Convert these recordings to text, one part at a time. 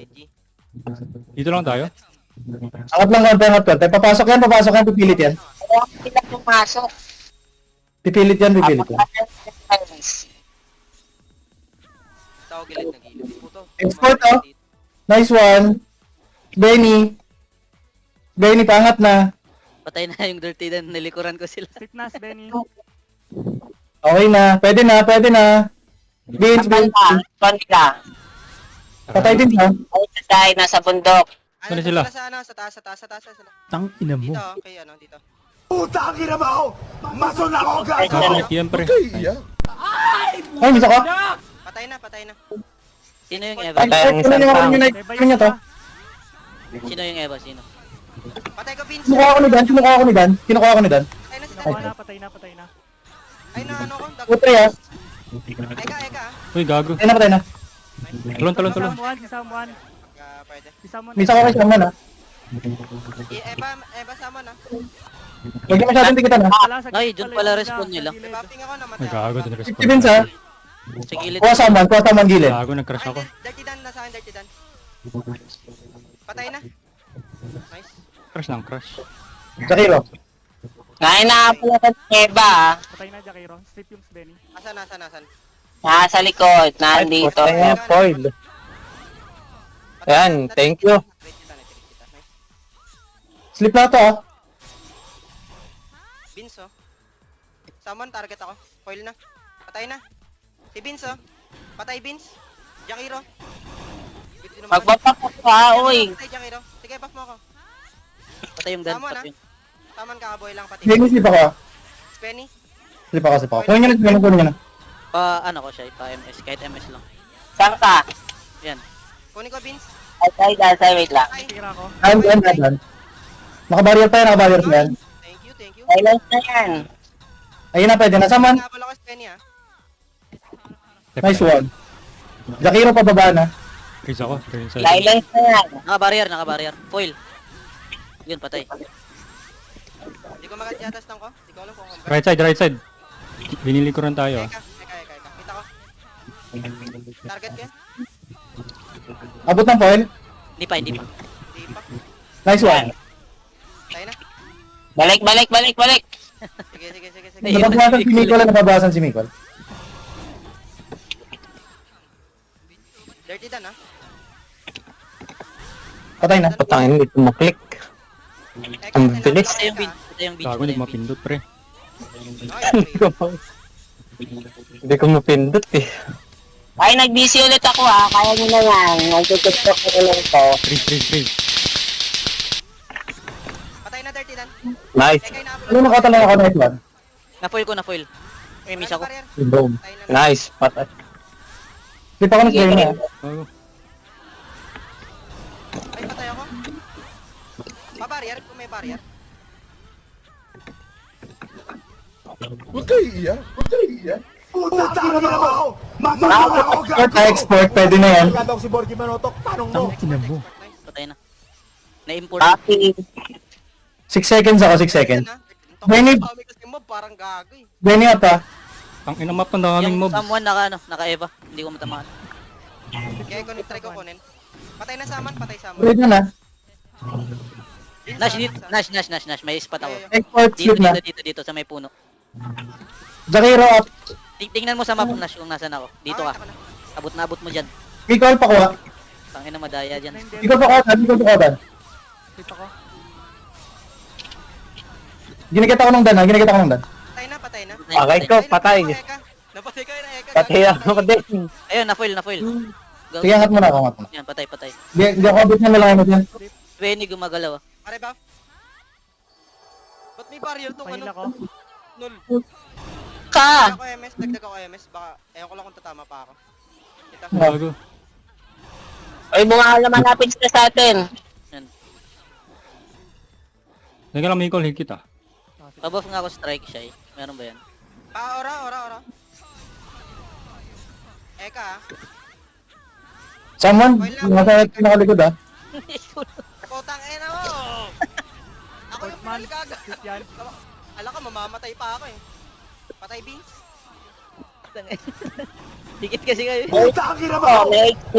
IG. Dito lang tayo. Angat lang konti, angat konti. Papasok yan, pipilit yan. Kaya sila pumasok. Pipilit yan, pipilit yan. Tao gilid na gilid. Puto. Export, oh. Nice one. Benny. Benny, pangat na. Patay na yung dirty dan, nilikuran ko sila. Fitness, Benny. Okay na, pwede na, pwede na. Beans, Kapal beans. ka. Saan ka? Patay din ha. Ay, tatay, nasa bundok. Ano Saan sila? Sa ano, sa taas, sa taas, sa taas. Sa taas. Tang ina mo. Dito, kay ano, dito. Siyempre. Ay, misa ka. Patay na, patay na. Sino yung Ay, Eva? kunin niyo to. Sino yung Eva? Sino? Patay ko, Vince. Kinukuha ko ni Dan, kinukuha ko ni Dan. Kinukuha ko ni Dan. Patay na si Nakuha Dan. na, patay na, patay na. Ay, na ano ko. Putre ha. Eka, eka. Uy, gago. Patay na, patay na. Talon, talon, talon. Si Samuan. Pwede. Si Samuan. Misa ko kay Shaman ha. Eba sama na. Huwag yung masyadong tikitan ha. Ay, dyan pala respawn nila. Buffing ako, namatay Ay, ako. gago. Din 50 respond. Vince ha. Sa gilid. Kuha Saman gilid. Gago, nag-crash ako. Dirty Dan, nasa akin, Dirty Dan. Patay na. Nice. Crash lang, crash. Shakiro. Nainaapo na sa Eva, ah. Patay na, Jakiro. Strip yung Benny. Asan, asan, asan? Nasa likod, nandito. Foil. Ayan, thank you. Slip na to ha. Vince, oh. Summon, target ako. Foil na. Patay na. Si Vince, oh. Patay, Vince. Jakiro. Magbapak ko pa, uy. Patay, Jakiro. Sige, buff mo ako. Patay yung dan. Samuan, patay yung- Summon, kakaboy lang pati. Benny, slip ako ha. Penny. Slip ako, slip ako. Kunin niyo na, kunin niyo na. Ano ko siya, pa-MS. Kahit MS lang. Saan ka? Yan. Kunin ko, Vince. Ay, wait lang. Ay, Tira ko. Dan. Nakabarrier pa yan, nakabarrier pa yan. thank you, thank you. Silence na yan. Ayun na, pwede na. Saman. Nakabala ko si Penny, ah. Nice one. Jakiro pababa na. Freeze ako. Turn inside. Silence na yan. Naka-barrier. Foil. Yun, patay. Hindi ko makajatas lang ko. Hindi ko alam kung kung. Right side. Binilikuran tayo. Eka. Kita ko. Target ko yan. Abot ng foil. Hindi pa. Hindi pa. Nice one. Tayo na. Balik. Sige. Ayun, Nababasan si Mikol, nababasan si Mikol. Dirty Dan, ah. Patay na. Patangin, hindi ko maklik. Eka, Ang sinama bilis. ko, Patay yung Eka. beach. Patay yung beach. Gago, hindi mapindot, pre. Hindi ko mapindot eh. Ay, nag-busy ulit ako, ah. Kaya nyo na yan. Nagtutustok ko lang to. Freeze. Patay na, Dirty Dan. Nice. Eka, inaabot. Ano nakatala ako, nice one. Na-foil. Ay, miss ako. Boom. Patay na. Nice. Patay. Slip ako ng Benny ha. Gago. Ay, patay ako. Pa-barrier, kung may barrier. Export, pwede na yan. Tang ina mo. Patay na. Na-import. Papi. 6 seconds ako, 6 seconds. Benny. Benny. Kasi mo, parang gago, eh. Benny at ha. Tang ina map ng daming Yung mobs. someone naka-Eva. Hindi ko matamaan. Kaya ko try ko kunin. Patay na Saman, patay Saman. Pwede na. Nash. May spot ako. Export, slip na. Dito sa may puno. Jakiro up. Tingnan mo sa map Nash kung nasan ako. Dito ka. Abot na abot mo dyan. Mikol pa kuha. Tangina madaya dyan. Mikol pa kuha, Mikol pa kuha. Strip ako. Ginagita ko ng Dan ha, ginagita ko ng Dan. Patay na. Pakay ko, patay. Napatay ko na Eka. Patay ako din. Ayun, na-foil. Go. Sige, angat mo na ako, angat mo na. Yan, patay. Di ako abot na lang yan. 20 gumagalaw ah. Pare buff. Ba't may barrier tong Pahil ano? ako. Null. Ka. Dagdag ako MS. Baka, ewan ko lang kung tatama pa ako. Kita. Gago. Ay, bunga malapit sila sa atin. Yan. Teka lang, Mikol, hit kita. Pabuff nga ako strike siya eh. Meron ba yan? Ora. Eka, ah. Someone, nasa pinakalikod ha. Putang ina mo! Ako yung Man. pinalgaga. Strip yan. Ala ka, mamamatay pa ako eh. Patay Beans. Dikit kasi kayo. Oh, may HP.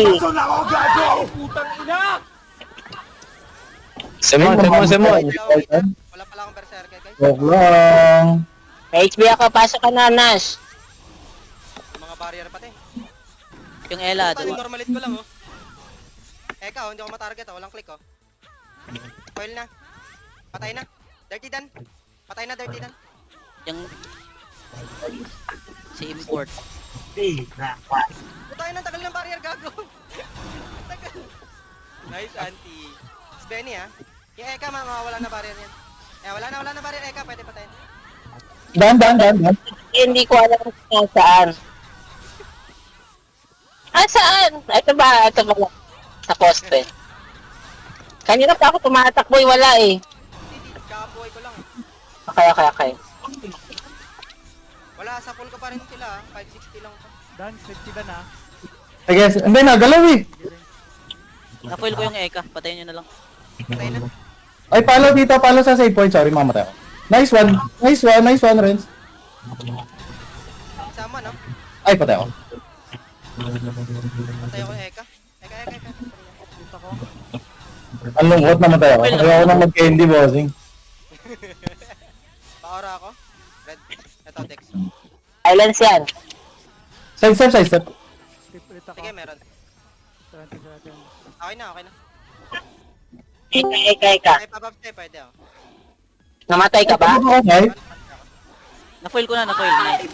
Simon. Wala pala akong berserker, guys. Joke lang. May HP ako, pasok ka na, Nash. Yung mga barrier pati. Yung Ella, Yung normalit ko lang, oh. Eka, hindi ako matarget, oh. Walang click, oh. Coil na. Patay na. Dirty Dan. Patay na, Dirty Dan. yung... Si import. Putay na, tagal ng barrier, gago. Tagal. Nice, anti. Si Benny, ah. Yung Eka, mawawala na barrier yan. Wala na barrier, Eka. Pwede patayin. Dan. Hindi ko alam kung saan. Saan? Ito ba? Sa poste. Kanina pa ako tumatakbo, wala eh. Hindi, kakabuhay ko lang. Okay. Wala, sa full ko pa rin sila, ah. 560 lang ko. Dan, safety Dan ah. I guess, hindi na, galaw eh. Na-foil ko yung Eka. Patayin nyo na lang. Patay na. Ay, palo sa save point. Sorry, mamatay ako. Nice one, Renz. Sama, no? Ay, patay ako. Patay ako, Eka. Eka. Dito ko. Ang lungkot na matay ako. Ayaw ko na mag-candy, bossing. Paora ako. Red. Ito, Dex. Silence yan. Side step. Step ulit ako. Sige, meron. 20 seconds. Okay na. Eka. Ay, pop-up step, pwede ako. Namatay ka ba? Okay. Na-foil ko na, na-foil. Nice.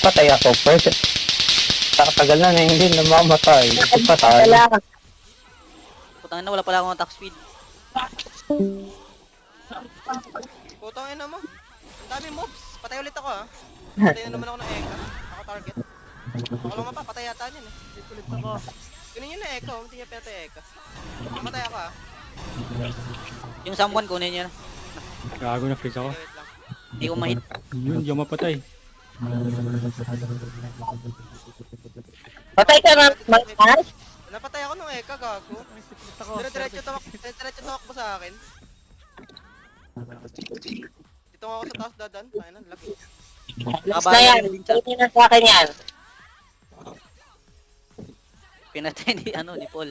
Patay ako. First. Tagal na hindi namamatay. Patay. Wala. Putang ina, wala pala akong attack speed. Putang ina mo. Ang dami moves. Patay ulit ako, ah. Patay na naman ako ng Eka. Ako target. Ako lang mapapatay yata yun, eh. Step ulit ako. Kunin yun na Eka. Hindi niya peta Eka. Mamatay ako, ah. Yung someone, kunin nyo na. Gago na freeze ako. Okay, wait lang. Hindi ko ma-hit. Yun, di ako mapatay. Patay ka na, Nash? Napatay ako ng Eka, gago. May step ulit ako. Dire-diretso tumakbo sa akin. Dito nga ako sa taas dadan. Ayun na, laki. Last na yan. Hindi na sa akin yan. Pinatay ni, ni Paul.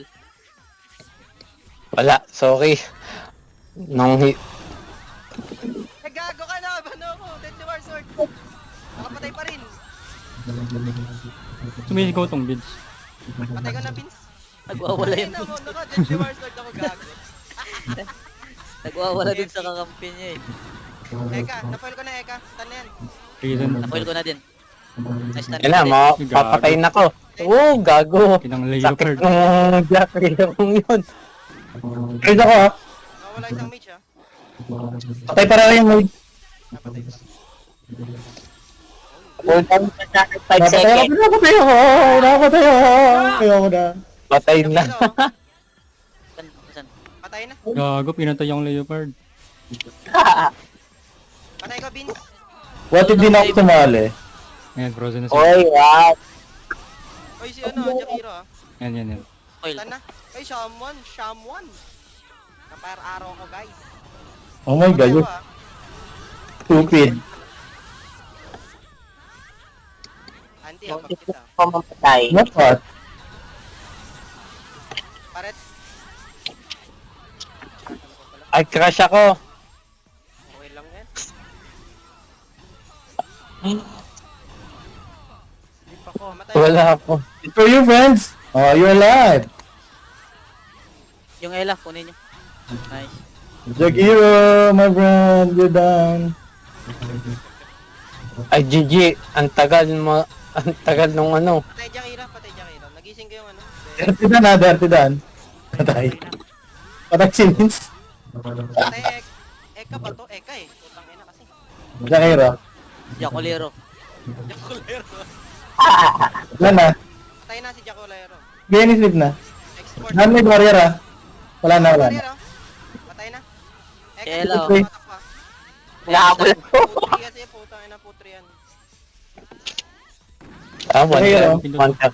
Wala. Sorry. Gago ka na, ano ako? Deadly War Sword. Nakapatay pa rin. Sumisigaw tong bids. Patay ko na, Vince. Nagwawala yun. Ayun na mo, naka-Deadly War Sword ako, gago. Nagwawala dun sa kakampi niya eh. Eka, na-foil ko na Eka. Tan na yan. Reason. Na-foil ko na din. Nice na Yan na, papatayin ako. Oo, gago. Kinang Sakit leopard. ng Jack yung yun. Raise ako, ha. Nawala isang mage, ah. Patay para yung mood. Napatay ko. Hold down ka sa akin 5 Napatay seconds. ako. Ayoko na. Patay na. Saan? Patay na. Gago, pinatay yung leopard. Patay ko, Vince. What if di na ako sumali? Ayan, frozen na siya. Oy, wow. Oy, si Jakiro, ah. Yan. Foil. Tan na. Oy, Shamwan. Napire arrow ko, guys. Oh my god, Patay you're ako, ah. stupid. Auntie, ah, Bakit pagkita. ko mamatay? Not what? Paret. Ay, crash ako. Okay lang yan. Sleep ako. Mamatay. Wala ako. It's for you, friends. Oh, you're alive. Yung Ella, kunin nyo. Nice. Jakiro, my friend, you're down. Ay, GG. Ang tagal nung ano. Patay Jakiro. Nagising ko yung ano. Dirty dan. Patay. Patay si Vince. Patay Eka ba to? Eka eh. Putang ina kasi. Jakiro. Jacolero. Jacolero. Wala na. Patay na si Jacolero. Gani sleep na. Export. May barrier, ha. Wala na. Barrier, oh. Patay na. Si Ella, oh. tumatak pa. Nahabol ako. Putri kasi, putang ina, putri yan. One tap.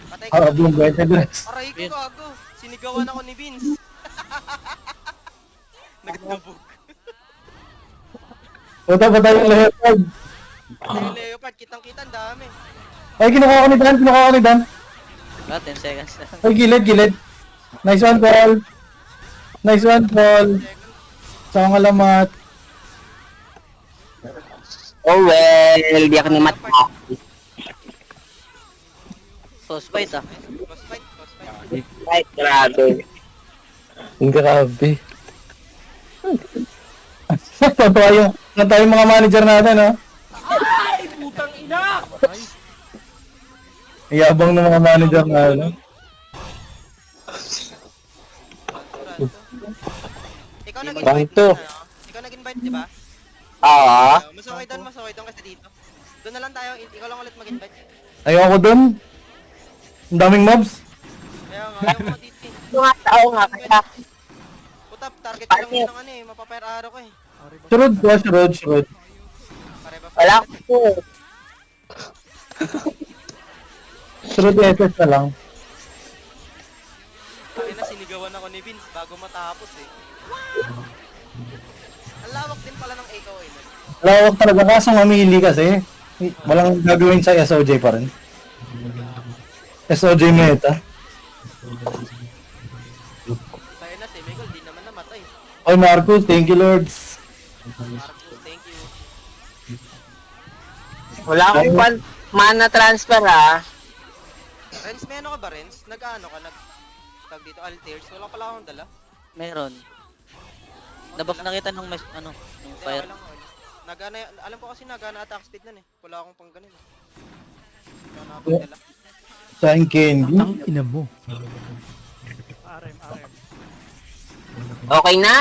Patay Oh, ko. boom, guys. Address. Aray ko, gago. Sinigawan ako ni Vince. Nagdabog. Puta, patay yung leopard. Patay yung leopard. Kitang-kita, ang dami. Ay, kinukuha ko ni Dan. Wala, 10 seconds na. Ay, gilid. Nice one, Paul. Nice one, Paul. Sa mga lamat. Oh well, di ako ni Mat. Close fight ah. Close fight, close fight. Ay, grabe. Grabe. Tatawa yung mga manager natin, no? Iyabang ng mga manager na, ano? Ikaw Rank nag-invite two. na, no? Ikaw nag-invite, di ba? Oo. Mas okay doon kasi dito. Doon na lang tayo, ikaw lang ulit mag-invite. Ayoko dun. Ang daming mobs. Kaya nga, ayaw mo dito eh. Mga tao nga kaya. Puta, target ko lang yun ng ano eh, mapapire arrow ko eh. Surod ko, surod. Pare ba? Wala ko po. Surod SS na lang. Kaya na sinigawan ako ni Vince bago matapos eh. Ang lawak din pala ng echo eh. Lawak talaga, kaso mamili kasi. Walang gagawin sa SOJ pa rin. SOJ meta. Kaya na si Michael, di naman namatay. Oy Marcos, thank you Lords. Marcos, thank you. Wala akong mana transfer ah. Renz, may ano ka ba Renz? Nag-ano ka? Tag dito, Altairs? Wala pala akong dala. Meron. Nabuff na kita nung mes, ano, nung Hindi, fire. okay lang. Nagana, alam ko kasi nagana attack speed nun eh. Wala akong pang ganun eh. Wala na akong dala. Saan candy? ina mo. RM. Okay na.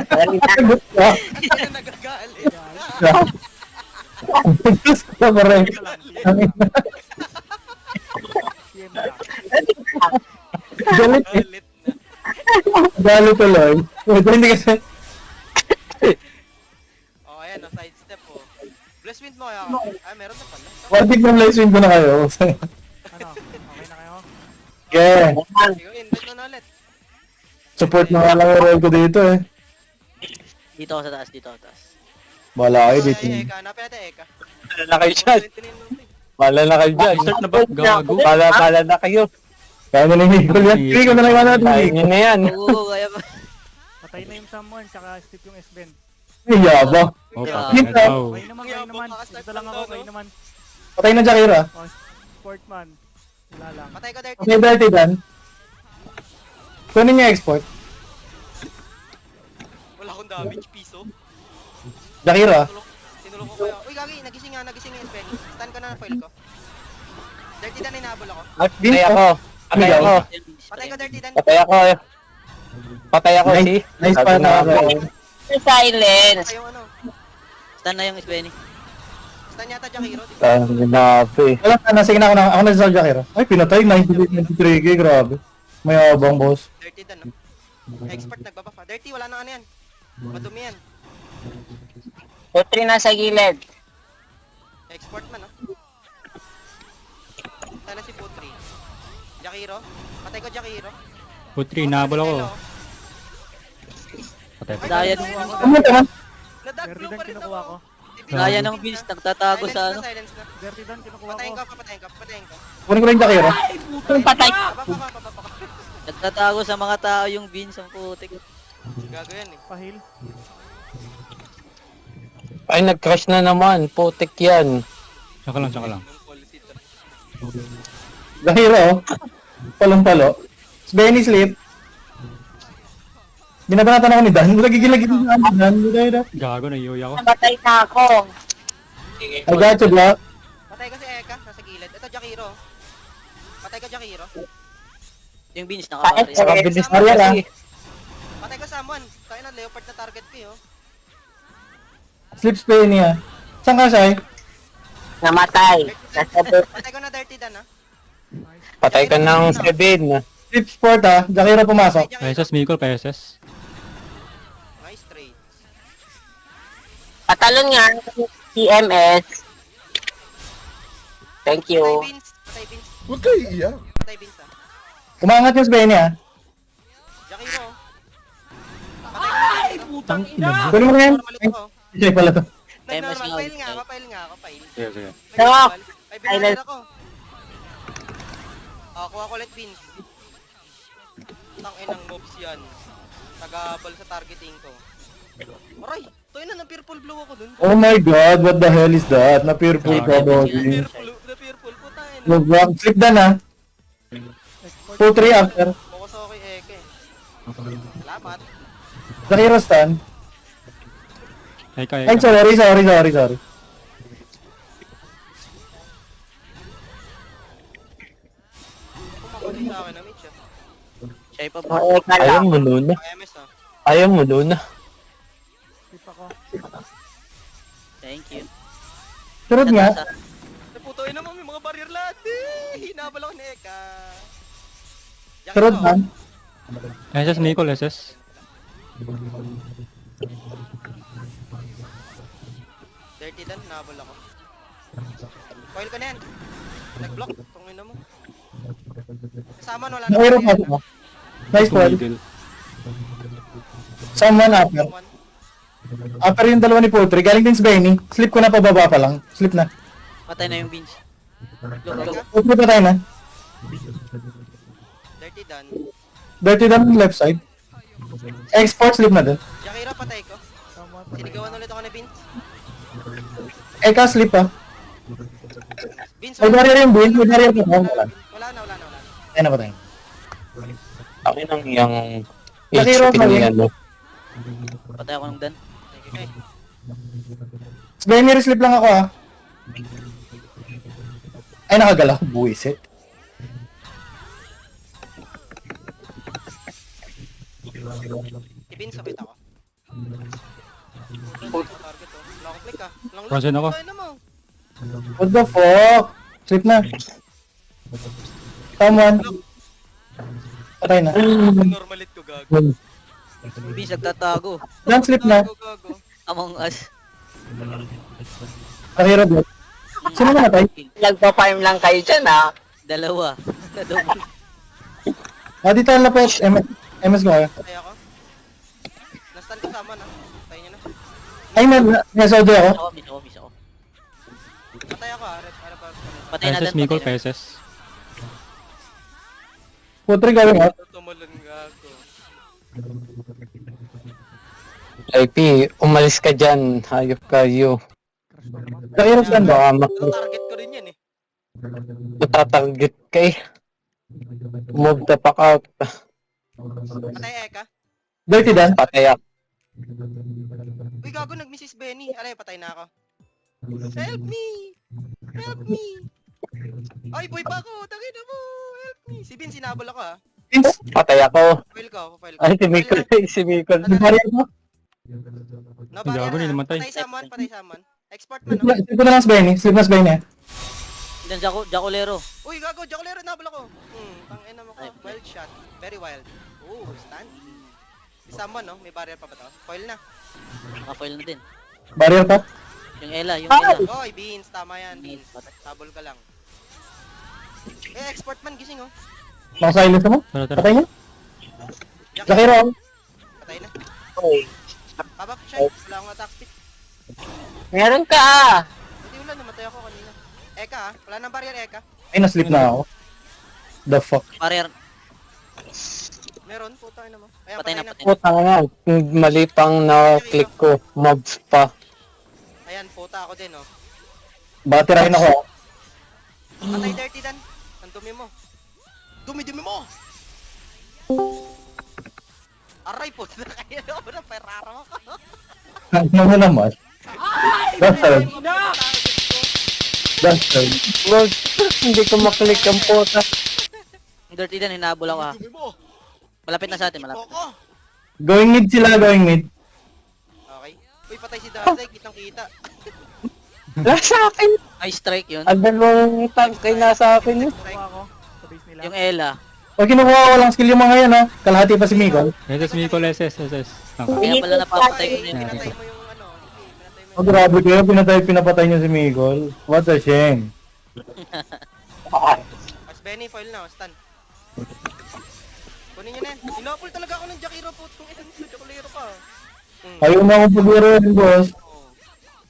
Sorry na. Ano nagagalit? Gusto ko rin. PM na. Galit eh. Galit na. Galit tuloy. Ito hindi kasi. Oh, ayan, no, sidestep oh. Bless wind mo kaya ka. Ah, meron na pala. Wardig ng live stream ko na kayo. Ano? Okay na kayo? Yeah. Sige, invite mo na ulit. Support na nga lang yung role ko dito eh. Dito ako sa taas, dito ako sa taas. Wala kayo Ay, dito. Eka, hanapin natin Eka. Wala na kayo dyan. Wala na kayo dyan. Start na ba? Gago. Wala na kayo. Kaya na ni Nicole yan. Hindi ko na lang natin. Kaya nyo na yan. Oo, kaya ba? Patay na yung someone, tsaka Steve yung S-Bend. Ay, yaba. Oh, Yeah. patay na daw. Kayo naman. Dito lang ako, kayo naman. Patay na Jakira. Oh, Sportman. Wala lang. Patay ka, Dirty. Okay, dirty dan. Kunin niya export. Wala akong damage, piso. Jakira. Tinulong ko kayo. Uy, gagi, nagising yung Penny. Stun ka na foil ko. Dirty Dan, inahabol ako. Patay ako. Patay ako. Patay ka, Dirty Dan. Patay ako. Patay ako, si. Nice Sabi pa na na. ako. Silence. Ay, yung ano. Stun na yung Svenny. Stun yata, Jakiro. di ba? Grabe. Wala na, sige na ako na sa Jakira. Ay, pinatay. 93k, grabe. Mayabang boss. Dirty Dan, no? Expert nagbabuff ha. Dirty, wala nang ano yan. Madumi yan. Putri na sa gilid. Export man, no? Tala si Putri. Jakiro. Patay ko, Jakiro. Putri, nahabol ako. Patay pa. Daya nung ano. Ano naman? Nadag Dirty blue Dan pa rin kinukuha ako. ko. Daya ng Vince, nagtatago sa ano. Silence na. Dirty Dan kinukuha Oh. ko. Patayin ko, papatayin ko, papatayin ko. Kunin ko lang yung Jakira. Yung patay. Papa. Nagtatago sa mga tao yung Vince, ang putik. Gago yan eh. Pahil. Ay, nag-crash na naman. Putik yan. Saka lang. Yung policy to. Jakira, oh. Palong-palo. Benny sleep. Binabanatan ako ni Dan. Lagi-lagi na ako ni Dan. Gago, naiuwi ako. Nabatay na ako. I got you, bro. Patay ko si Eka, nasa gilid. Ito, Jakiro. Patay ka, Jakiro. Yung Vince, Bakit? nakapatay. Saka bilis na Ariel, kasi. Patay ko someone. Tayo na, leopard na target ko yun. Sleep spray niya. Saan ka, Sai? Namatay. Nasa Patay ko na Dirty Dan, ha? Patay ka ng 7. Sleep sport, ha? Jakira pumasok. PSS, Miko, PSS. Nice trade. patalon nga. TMS. Thank Patay you. Vince. Patay Vince. Huwag kayo iiyak. Patay Vince, ha? Umangat yung Benny, ha? Jakiro. Patay ko. Tang ina mo. Kunin mo na yan. Normal Ay, ako. Jay pala to. Nag-normal. MS File nga ako, file nga ako, file. Sige, sige. Nag-normal. Ay, binalir ako. Kuha ko ulit Vince. Putang inang mobs yan. Taga-ball sa targeting ko. Aray! Toy na, na-purple blue ako dun. Oh my god, what the hell is that? Na-purple ka, Bobby. Na-purple, putang ina. Mag-block. Slip na na. Export 2-3 after. Focus ako kay Eke. Salamat. Zakiro stun. Eka, Ay, eka. sorry. Kumabali sa akin na Mitch ah. Siya pa ba? Oo, kala. Ayaw mo nun. MS ah. Ayaw mo nun. Tip ako. Thank you. Sunod nga. Puto ina mo, may mga barrier lahat eh. Hinabal ako ni Eka. Jack Sunod ito. man. SS, Nicole, SS. Dirty dan, hinabal ako. Coil ka na yan. Nag-block, tungin na mo. Kasama wala na. Zakiro pasok mo. Nice Two ball. middle. Someone after. After yung dalawa ni Putri, galing din si Benny. Slip ko na pababa pa lang. Slip na. Patay na yung beans. Go, go. Putri pa tayo na. Dirty dan. Dirty down left side. Export slip na din. Jakira patay ko. Somewhat. Sinigawan ulit ako ni Vince. Eka slip pa. Vince, May barrier yung Vince, may barrier pa. Wala na. Ayun na pa tayo. Akin ang yung Zakiro HP pa ni rin. ano. Patay ako ng dan. Okay. Si Benny, slip lang ako ah. Ay, nakagalaw. Buwisit. Si Vince, sabit ako. Target oh. Wala akong flick ah. Walang Frozen ako. Tayo na mo. What the fuck? Slip na. Someone. Patay na. Normalit ko gago. Yung beans nagtatago. Dan slip na. Gago. Among us. Zakiro bot. Sino na natay? Nagpa-farm lang kayo dyan, ha? Dalawa. Na-double. Ah, dito ang lapit. MS ko kaya. Patay ako. Nastan ko sama na. Patay niya na. Ay, nasa audio ako. Miss ako. Patay ako ah. Para pa. Patay na SS, dan. Nicole, Patay na. PSS. Putri gawin out. Tumulan gago. IP, umalis ka dyan. Hayop kayo. Zakiro stand ba? Baka Target ko rin yan eh. matatarget kay. Move the fuck out. Patay Eka. Dirty Dan. Patay ako. Uy gago, nag-Mrs. Benny. Aray, patay na ako. Help me! Help me! Ay, boy pa ako! Tangin na mo! Help me! Si Vince, sinabol ako ah. Vince. Patay ako. File ko. Ay, si Mikol. Si Mikol. May barrier mo. No, Gago, hindi namatay. Patay saman. Export man, no? Slip ko na lang si Benny. Slip na si Benny. Dan Jacolero. Uy, gago, Jacolero, nabal ako. Tangin na mo ka. Wild shot. Very wild. Ooh, stand. Si Saman, no? May barrier pa ba to? Foil na. Naka-foil na din. Barrier pa. Yung Ella, yung Ella. Oy, Beans, tama yan, Beans. Tabol ka lang. Export man, gising, oh. Naka-silence mo. Tara, tara. Patay niya. Jack, Zakiro. patay na. Okay. Babak siya. Wala akong attack speed. Meron ka, ah. Hindi wala, namatay ako kanina. Eka, ah. Wala nang barrier, Eka. Ay, na-slip na ako. The fuck. Barrier. Meron, putang ina mo. Ayan, Patay na. Putang na. Mali pang na-click ko. Mobs pa. Ayan, puta ako din, oh. Batirahin ako. Patay dirty dan. Ang dumi mo. Dumi-dumi mo! Aray po, nakaya ako ng Ferraro ako. Ano mo naman? Bastard. Bastard. Wag. Hindi ko maklik ang puta. Yung dirty dan, hinabol ako ha. Dumi mo! Malapit na sa atin, malapit. Koko! Going mid sila, going mid. Okay. Uy, patay si Dazay, kitang-kita. Wala sa akin. Ay, strike yun. Ang dalawang tank ay nasa akin yun. Kuha ako. Sa base nila. Yung Ella. Pag kinukuha ko lang skill yung mga yan, ha? Kalahati pa si Miko. SS, Nicole, SS. Tangka. Kaya pala napapatay ko na yun. Pinatay mo yung ano. Hindi, pinatay mo Oh, grabe kayo. Pinapatay niyo si Miko. What a shame. As Benny, foil na, stun. Kunin nyo na yan. Inapol talaga ako ng Jakiro po. Kung ilan sa Jacolero pa. Ayaw na akong pagbiro yun, boss. Oh.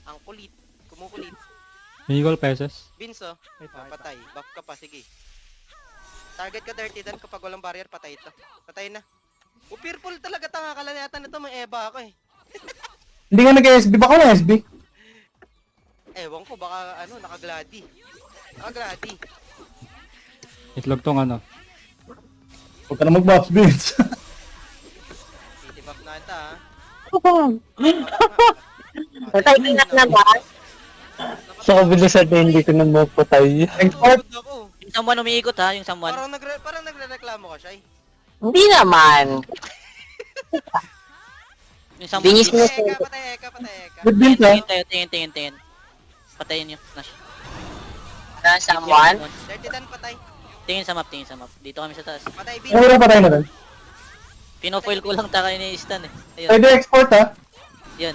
Ang kulit. Kumukulit. Nicole, PSS. Vince, oh. Patay. Buff ka pa, sige. Target ka dirty dan kapag walang barrier, patay ito. Patay na. O purple talaga tanga kalalatan nito, may Eva ako eh. Hindi nga nag-SB. Baka na SB. Ewan ko, baka ano, naka-gladi. Naka-gladi. Itlog tong ano. Huwag ka na mag-buff, Vince. Titibak na ito ha. Patay ka na naman. Sa kabilisan na hindi ko na mapatay. Export. Ako. Yung someone umiikot ha, yung someone. Parang nagre-reklamo ka, Shay. Hindi naman. Yung someone. Bingis mo. Patay eka. Good Vince, ha? Tingin tayo, tingin. Patayin yung Nash. Na someone? Dirty dan patay. Tingin sa map. Dito kami sa taas. Patay B. Ano patay na rin? Pinofoil ko lang taka ni Stan eh. Ayun, Pwede export, ha? yun.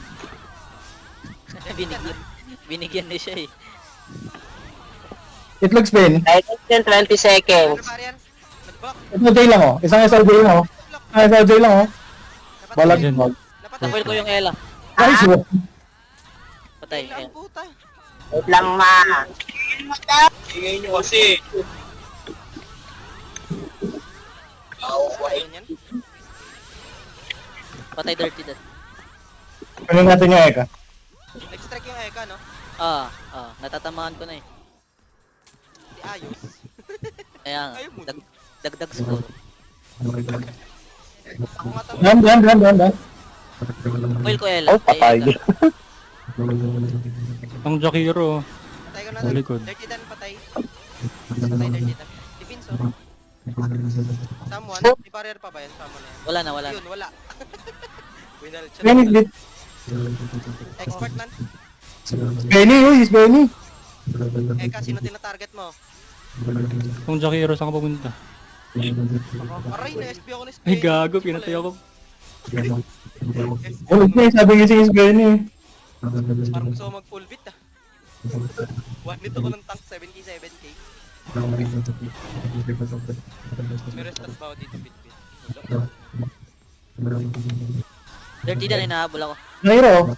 Binigyan ni siya eh. Itlog spin. Less than 20 seconds. Barrier. Nag-block. SLJ lang, oh. Isang SLJ lang, oh. Isang SLJ lang, oh. Balag Yan. mag. Napatay. Nafoil ko yung Ella. Nice, oh. Patay. Ang Ayan. puta. Wait lang ma. Ayun yan. Patay dirty dad. Ano natin yung Eka? Nag-strike yung Eka, no? Natatamaan ko na eh. Di ayos. Kaya nga, Ayaw mo. dagdag score. Ako nga tama. Dan. Foil ko Ella. Oh, patay. Ella. Ang Jakiro. Patay ko na. Sa likod. Dirty dan patay. Patay dirty dan. Defense, oh. Someone. May barrier pa ba yan? Someone na yan. Wala na. Yun, wala. Winal siya. Benny, bit. Expert man. Benny, uy, is Benny. Eka, sino tinatarget mo? Ang Jakiro, saan ka pupunta? Aray, na-SB ako na Ay, gago. Pinatay ako. Ulit niya, sabi niya si is Benny. Parang gusto ko mag-full bit ah. One hit ako ng tank, 7k, 7k. May restat ba ako dito, bit? Dirty dan, hinahabol ako. Nairo.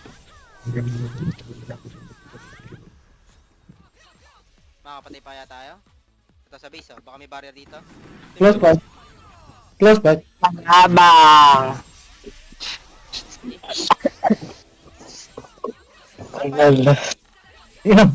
Makakapatay pa yata tayo. Ito sa base oh, baka may barrier dito. Close fight. Close fight. Habang. Tagal na. Yan.